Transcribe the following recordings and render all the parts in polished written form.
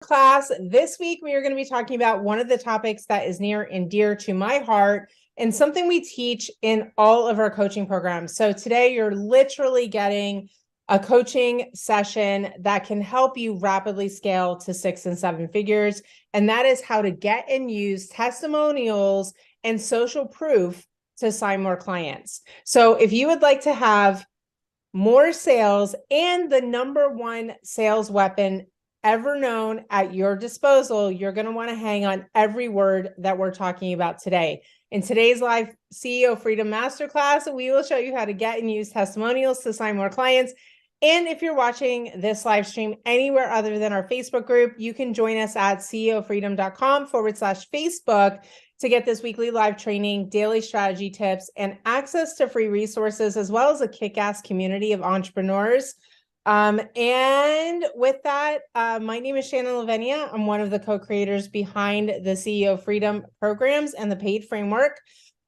Class. This week, we are going to be talking about one of the topics that is near and dear to my heart and something we teach in all of our coaching programs. So today, you're literally getting a coaching session that can help you rapidly scale to 6 and 7 figures. And that is how to get and use testimonials and social proof to sign more clients. So if you would like to have more sales and the number one sales weapon ever known at your disposal, you're going to want to hang on every word that we're talking about today. In today's live CEO Freedom Masterclass, we will show you how to get and use testimonials to sign more clients. And if you're watching this live stream anywhere other than our Facebook group, you can join us at ceofreedom.com/Facebook to get this weekly live training, daily strategy tips, and access to free resources, as well as a kick-ass community of entrepreneurs. And with that, my name is Shannon Lavenia. I'm one of the co-creators behind the CEO Freedom programs and the paid framework.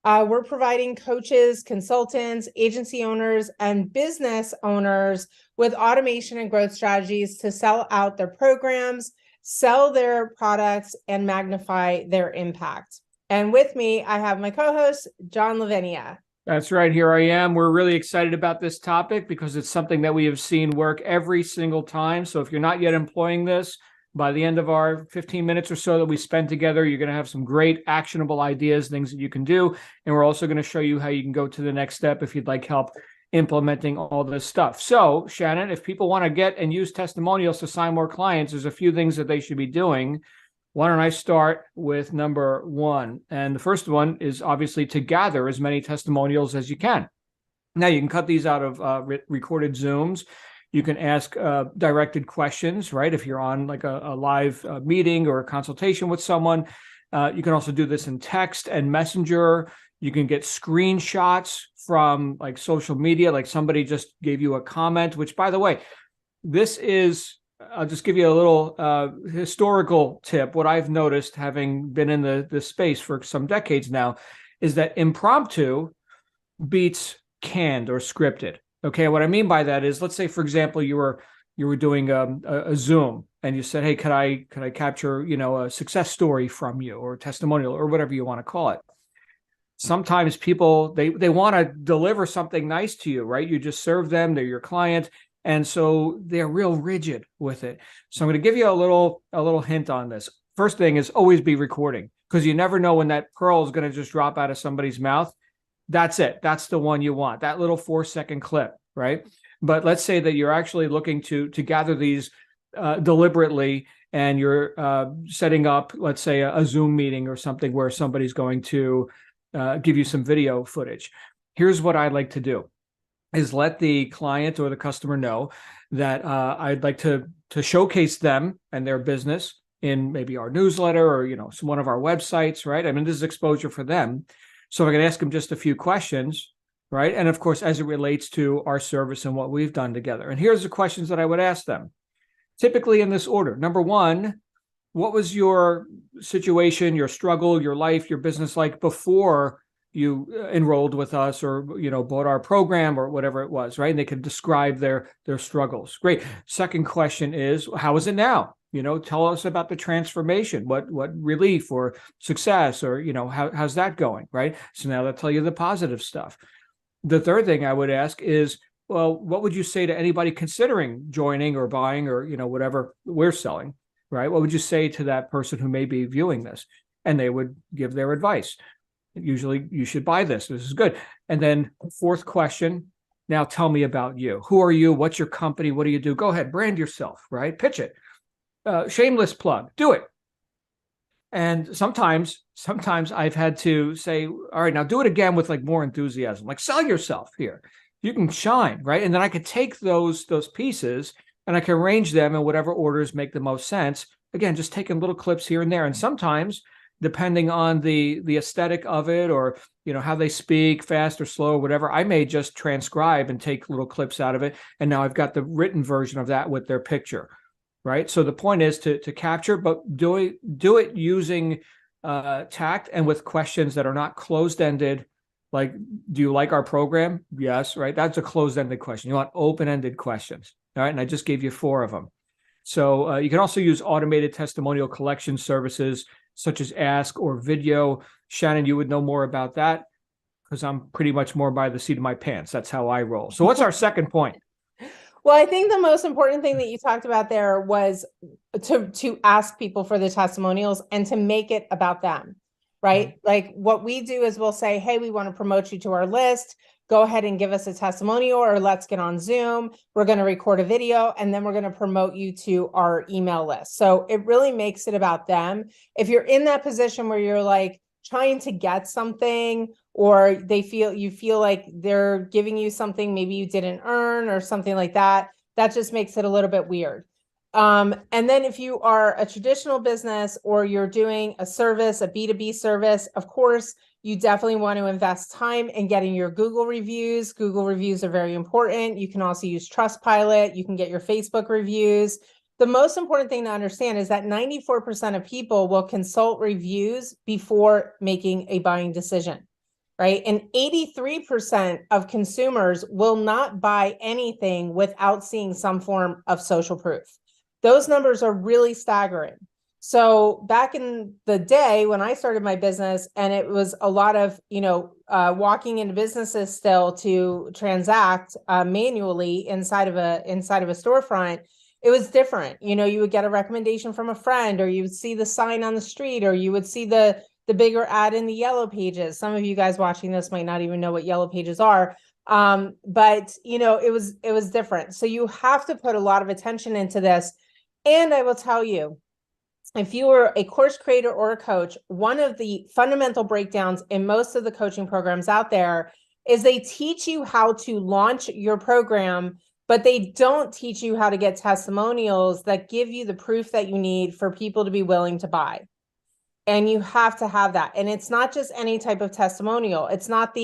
We're providing coaches, consultants, agency owners, and business owners with automation and growth strategies to sell out their programs, sell their products, and magnify their impact. And with me, I have my co-host, John Lavenia. That's right. Here I am. We're really excited about this topic because it's something that we have seen work every single time. So if you're not yet employing this, by the end of our 15 minutes or so that we spend together, you're going to have some great actionable ideas, things that you can do. And we're also going to show you how you can go to the next step if you'd like help implementing all this stuff. So, Shannon, if people want to get and use testimonials to sign more clients, there's a few things that they should be doing. Why don't I start with number one? And the first one is obviously to gather as many testimonials as you can. Now, you can cut these out of recorded Zooms. You can ask directed questions, right? If you're on like a live meeting or a consultation with someone. You can also do this in text and messenger. You can get screenshots from like social media, like somebody just gave you a comment, which, by the way, this is... I'll just give you a little historical tip. What I've noticed, having been in the space for some decades now, is that impromptu beats canned or scripted. Okay, what I mean by that is, let's say, for example, you were doing a Zoom and you said, "Hey, could I capture a success story from you or a testimonial or whatever you want to call it?" Sometimes people they want to deliver something nice to you, right? You just serve them; they're your client. And so they're real rigid with it. So I'm going to give you a little hint on this. First thing is always be recording, because you never know when that pearl is going to just drop out of somebody's mouth. That's it. That's the one you want, that little 4-second clip, right? But let's say that you're actually looking to gather these deliberately, and you're setting up, let's say, a Zoom meeting or something where somebody's going to give you some video footage. Here's what I'd like to do. Is let the client or the customer know that I'd like to showcase them and their business in maybe our newsletter or one of our websites, right? I mean, this is exposure for them. So I can ask them just a few questions, right? And of course, as it relates to our service and what we've done together. And here's the questions that I would ask them, typically in this order. Number one, what was your situation, your struggle, your life, your business like before you enrolled with us or bought our program or whatever it was, right? And they could describe their struggles. Great. Second question is, how is it now? Tell us about the transformation. What relief or success or how's that going, right? So now they'll tell you the positive stuff. The third thing I would ask is, well, what would you say to anybody considering joining or buying or whatever we're selling, right? What would you say to that person who may be viewing this? And they would give their advice. Usually, you should buy this. This is good. And then fourth question, now tell me about you. Who are you? What's your company? What do you do? Go ahead, brand yourself, right? Pitch it. Shameless plug. Do it. And sometimes I've had to say, all right, now do it again with like more enthusiasm. Like, sell yourself here. You can shine, right? And then I could take those pieces and I can arrange them in whatever orders make the most sense. Again, just taking little clips here and there. And sometimes, depending on the aesthetic of it or how they speak, fast or slow or whatever, I may just transcribe and take little clips out of it. And now I've got the written version of that with their picture, right? So the point is to capture, but do it using tact and with questions that are not closed-ended. Like, do you like our program? Yes, right? That's a closed-ended question. You want open-ended questions, all right? And I just gave you 4 of them. So you can also use automated testimonial collection services such as Ask or Video. Shannon, you would know more about that because I'm pretty much more by the seat of my pants. That's how I roll. So what's our second point? Well, I think the most important thing that you talked about there was to ask people for the testimonials and to make it about them, right? Mm-hmm. Like what we do is we'll say, hey, we want to promote you to our list. Go ahead and give us a testimonial, or let's get on Zoom. We're going to record a video and then we're going to promote you to our email list. So it really makes it about them. If you're in that position where you're like trying to get something, or you feel like they're giving you something maybe you didn't earn or something like that, that just makes it a little bit weird. And then if you are a traditional business or you're doing a service, a B2B service, of course, you definitely want to invest time in getting your Google reviews. Google reviews are very important. You can also use Trustpilot. You can get your Facebook reviews. The most important thing to understand is that 94% of people will consult reviews before making a buying decision. Right? And 83% of consumers will not buy anything without seeing some form of social proof. Those numbers are really staggering. So back in the day when I started my business, and it was a lot of, walking into businesses still to transact manually inside of a storefront, it was different. You would get a recommendation from a friend, or you would see the sign on the street, or you would see the bigger ad in the yellow pages. Some of you guys watching this might not even know what yellow pages are. But it was different. So you have to put a lot of attention into this. And I will tell you, if you are a course creator or a coach, one of the fundamental breakdowns in most of the coaching programs out there is they teach you how to launch your program, but they don't teach you how to get testimonials that give you the proof that you need for people to be willing to buy. And you have to have that. And it's not just any type of testimonial. It's not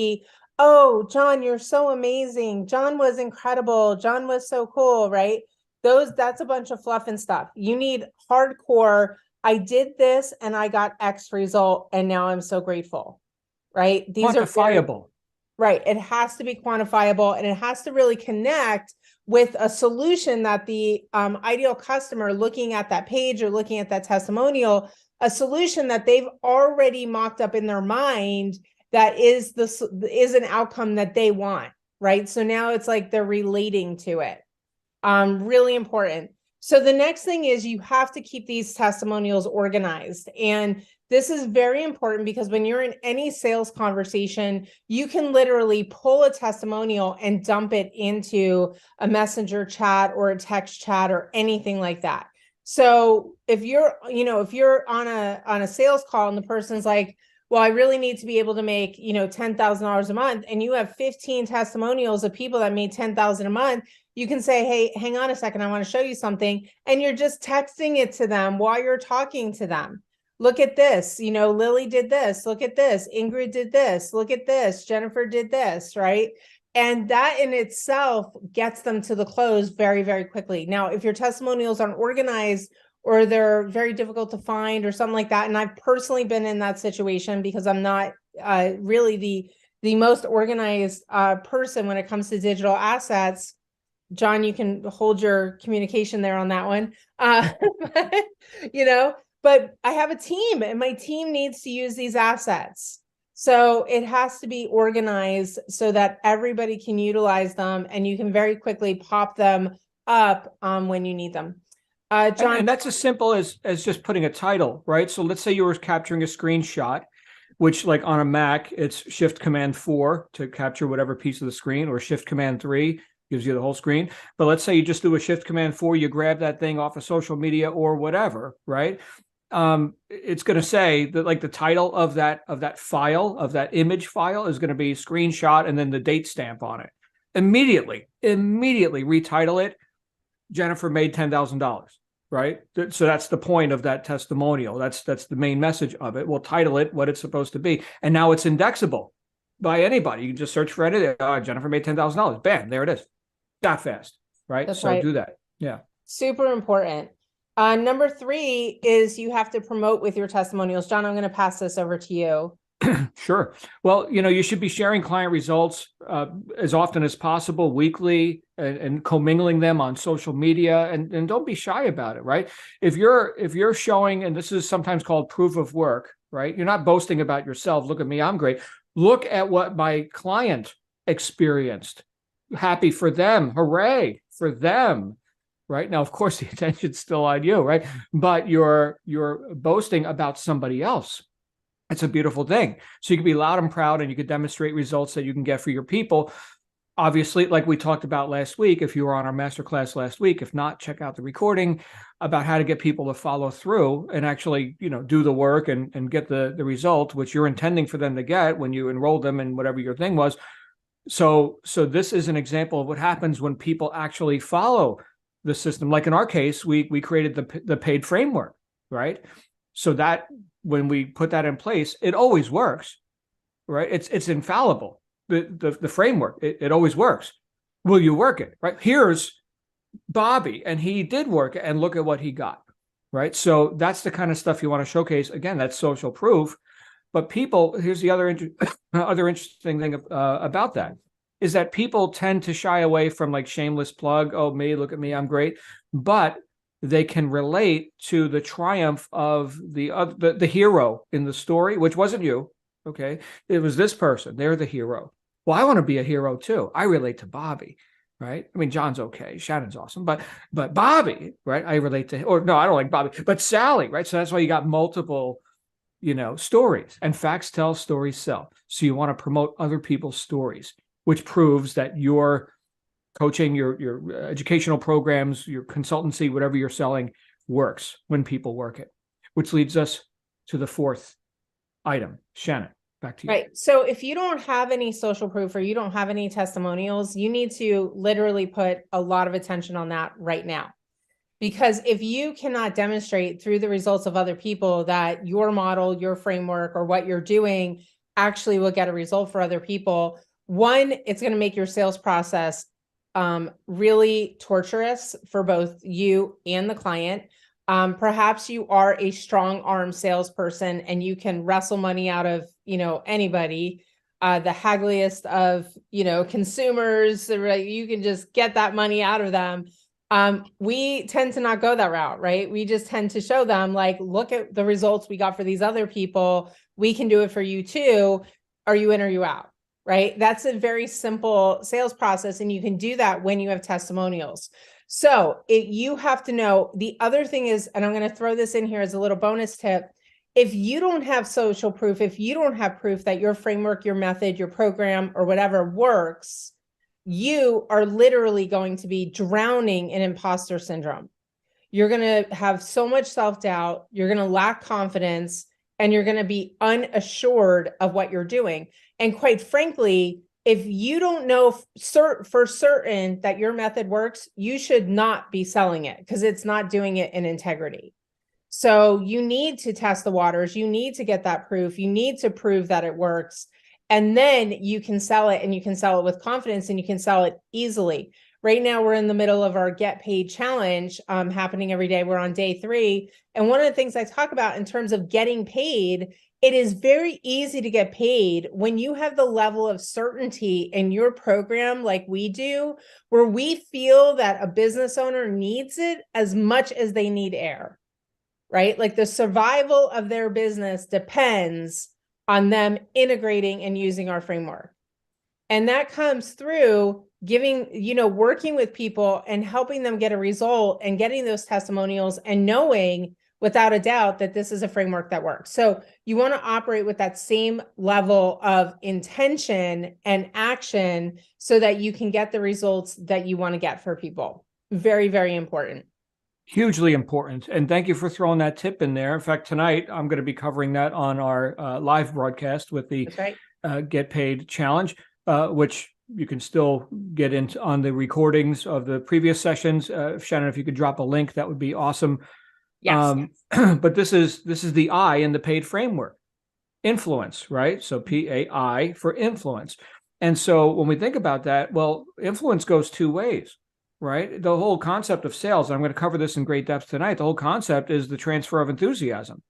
oh, John, you're so amazing. John was incredible. John was so cool, right? That's a bunch of fluff and stuff. You need hardcore, I did this and I got X result and now I'm so grateful, right? These are quantifiable. Right. It has to be quantifiable, and it has to really connect with a solution that the ideal customer looking at that page or looking at that testimonial, a solution that they've already mocked up in their mind that is an outcome that they want, right? So now it's like they're relating to it. Really important. So the next thing is you have to keep these testimonials organized. And this is very important because when you're in any sales conversation, you can literally pull a testimonial and dump it into a messenger chat or a text chat or anything like that. So if you're on a sales call and the person's like, well, I really need to be able to make, $10,000 a month, and you have 15 testimonials of people that made $10,000 a month, you can say, hey, hang on a second, I want to show you something. And you're just texting it to them while you're talking to them. Look at this, Lily did this. Look at this. Ingrid did this. Look at this. Jennifer did this, right? And that in itself gets them to the close very, very quickly. Now, if your testimonials aren't organized or they're very difficult to find or something like that, and I've personally been in that situation because I'm not really the most organized person when it comes to digital assets. John, you can hold your communication there on that one. But I have a team and my team needs to use these assets. So it has to be organized so that everybody can utilize them and you can very quickly pop them up when you need them. John. And that's as simple as just putting a title, right? So let's say you were capturing a screenshot, which like on a Mac, it's Shift Command 4 to capture whatever piece of the screen, or Shift Command 3 gives you the whole screen. But let's say you just do a Shift Command 4, you grab that thing off of social media or whatever, right? It's going to say that like the title of that file, of that image file, is going to be screenshot and then the date stamp on it. Immediately retitle it, Jennifer made $10,000, right? So that's the point of that testimonial. That's the main message of it. We'll title it what it's supposed to be. And now it's indexable by anybody. You can just search for anything. Jennifer made $10,000. Bam, there it is. That fast, right? That's so right. Do that. Yeah. Super important. Number 3 is you have to promote with your testimonials. John, I'm going to pass this over to you. Sure. Well, you should be sharing client results as often as possible, weekly, and commingling them on social media, and don't be shy about it, right? If you're showing, and this is sometimes called proof of work, right? You're not boasting about yourself. Look at me, I'm great. Look at what my client experienced. Happy for them. Hooray for them. Right now, of course, the attention's still on you, right? But you're boasting about somebody else. It's a beautiful thing. So you can be loud and proud, and you can demonstrate results that you can get for your people. Obviously, like we talked about last week, if you were on our masterclass last week, if not, check out the recording about how to get people to follow through and actually, do the work and get the result, which you're intending for them to get when you enroll them in whatever your thing was. So this is an example of what happens when people actually follow the system. Like in our case, we created the paid framework, right? So that when we put that in place, it always works, right? It's infallible. The framework, it always works. Will you work it, right? Here's Bobby, and he did work it, and look at what he got, right? So that's the kind of stuff you want to showcase. Again, that's social proof. But people, here's the other interesting thing about that, is that people tend to shy away from like shameless plug. Oh, me, look at me, I'm great. But they can relate to the triumph of the hero in the story, which wasn't you. Okay. It was this person. They're the hero. Well, I want to be a hero too. I relate to Bobby, right? I mean, John's okay. Shannon's awesome, but Bobby, right? I relate to, or no, I don't like Bobby, but Sally, right? So that's why you got multiple, stories, and facts tell, stories sell. So you want to promote other people's stories, which proves that your coaching, your educational programs, your consultancy, whatever you're selling, works when people work it, which leads us to the fourth item. Shannon, back to you. Right. So if you don't have any social proof or you don't have any testimonials, you need to literally put a lot of attention on that right now. Because if you cannot demonstrate through the results of other people that your model, your framework, or what you're doing actually will get a result for other people, one, it's going to make your sales process really torturous for both you and the client. Perhaps you are a strong arm salesperson and you can wrestle money out of, anybody, the haggliest of, consumers, right? You can just get that money out of them. We tend to not go that route, right? We just tend to show them like, look at the results we got for these other people. We can do it for you too. Are you in or you out? Right? That's a very simple sales process. And you can do that when you have testimonials. So you have to know. The other thing is, and I'm going to throw this in here as a little bonus tip. If you don't have social proof, if you don't have proof that your framework, your method, your program, or whatever works, you are literally going to be drowning in imposter syndrome. You're going to have so much self-doubt. You're going to lack confidence, and you're going to be unassured of what you're doing. And quite frankly, if you don't know for certain that your method works, you should not be selling it because it's not doing it in integrity. So you need to test the waters. You need to get that proof. You need to prove that it works. And then you can sell it, and you can sell it with confidence, and you can sell it easily. Right now, we're in the middle of our Get Paid Challenge happening every day. We're on day 3. And one of the things I talk about in terms of getting paid, it is very easy to get paid when you have the level of certainty in your program like we do, where we feel that a business owner needs it as much as they need air, right? Like the survival of their business depends on them integrating and using our framework. And that comes through giving, working with people and helping them get a result and getting those testimonials and knowing without a doubt that this is a framework that works. So you want to operate with that same level of intention and action so that you can get the results that you want to get for people. Very, very important. Hugely important. And thank you for throwing that tip in there. In fact, tonight, I'm going to be covering that on our live broadcast with the Get Paid Challenge, which you can still get into on the recordings of the previous sessions. Shannon, if you could drop a link, that would be awesome. Yes. But this is the I in the paid framework. Influence, right? So PAI for influence. And so when we think about that, well, influence goes 2 ways. Right? The whole concept of sales, and I'm going to cover this in great depth tonight, the whole concept is the transfer of enthusiasm.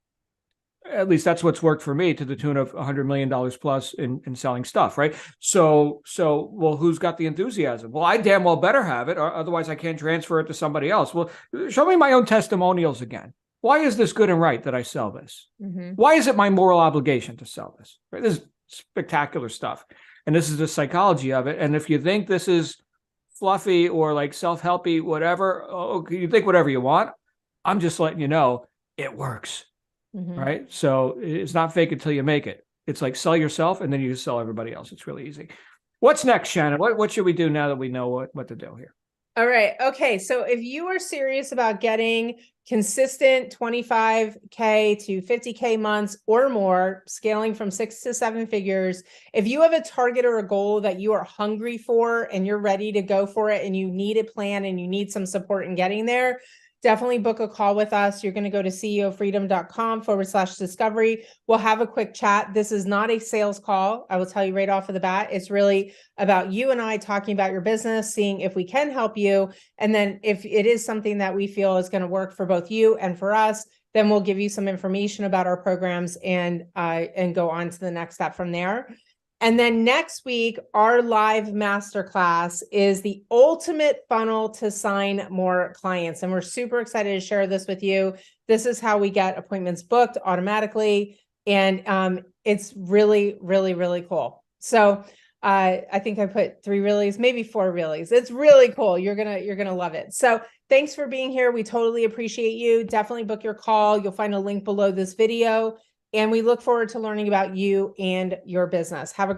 At least that's what's worked for me, to the tune of $100 million plus in selling stuff, right? So, well, who's got the enthusiasm? Well, I damn well better have it, or otherwise I can't transfer it to somebody else. Well, show me my own testimonials again. Why is this good and right that I sell this? Mm-hmm. Why is it my moral obligation to sell this? Right? This is spectacular stuff. And this is the psychology of it. And if you think this is fluffy or like self-helpy, whatever, you think whatever you want. I'm just letting you know it works. Mm-hmm. Right. So it's not fake until you make it. It's like sell yourself and then you sell everybody else. It's really easy. What's next, Shannon? What should we do now that we know what to do here? All right. Okay. So if you are serious about getting consistent 25K to 50K months or more, scaling from 6 to 7 figures, if you have a target or a goal that you are hungry for and you're ready to go for it and you need a plan and you need some support in getting there, definitely book a call with us. You're going to go to ceofreedom.com/discovery. We'll have a quick chat. This is not a sales call. I will tell you right off of the bat. It's really about you and I talking about your business, seeing if we can help you. And then if it is something that we feel is going to work for both you and for us, then we'll give you some information about our programs and go on to the next step from there. And then next week, our live masterclass is the ultimate funnel to sign more clients. And we're super excited to share this with you. This is how we get appointments booked automatically. And it's really, really, really cool. So I think I put 3 reallys, maybe 4 reallys. It's really cool. You're gonna love it. So thanks for being here. We totally appreciate you. Definitely book your call. You'll find a link below this video. And we look forward to learning about you and your business. Have a